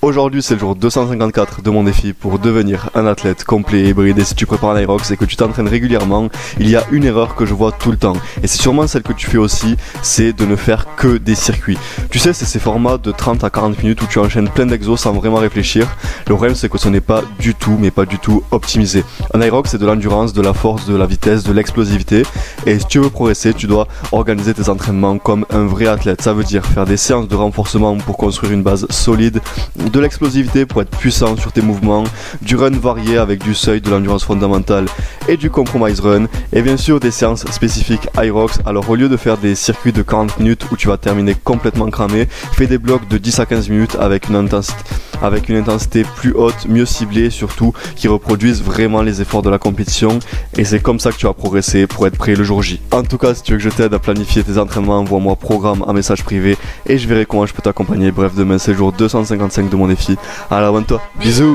Aujourd'hui, c'est le jour 254 de mon défi pour devenir un athlète complet et hybride. Et si tu prépares un Irox et que tu t'entraînes régulièrement, il y a une erreur que je vois tout le temps. Et c'est sûrement celle que tu fais aussi, c'est de ne faire que des circuits. Tu sais, c'est ces formats de 30 à 40 minutes où tu enchaînes plein d'exos sans vraiment réfléchir. Le problème, c'est que ce n'est pas du tout, mais pas du tout optimisé. Un Irox, c'est de l'endurance, de la force, de la vitesse, de l'explosivité. Et si tu veux progresser, tu dois organiser tes entraînements comme un vrai athlète. Ça veut dire faire des séances de renforcement pour construire une base solide, de l'explosivité pour être puissant sur tes mouvements, du run varié avec du seuil, de l'endurance fondamentale et du compromise run, et bien sûr des séances spécifiques Irox. Alors au lieu de faire des circuits de 40 minutes où tu vas terminer complètement cramé, fais des blocs de 10 à 15 minutes avec une intensité plus haute, mieux ciblée, surtout qui reproduisent vraiment les efforts de la compétition, et c'est comme ça que tu vas progresser pour être prêt le jour J. En tout cas, si tu veux que je t'aide à planifier tes entraînements, envoie-moi programme en message privé et je verrai comment je peux t'accompagner. Bref, demain c'est le jour 255 de mon défi. Alors abonne-toi, bisous.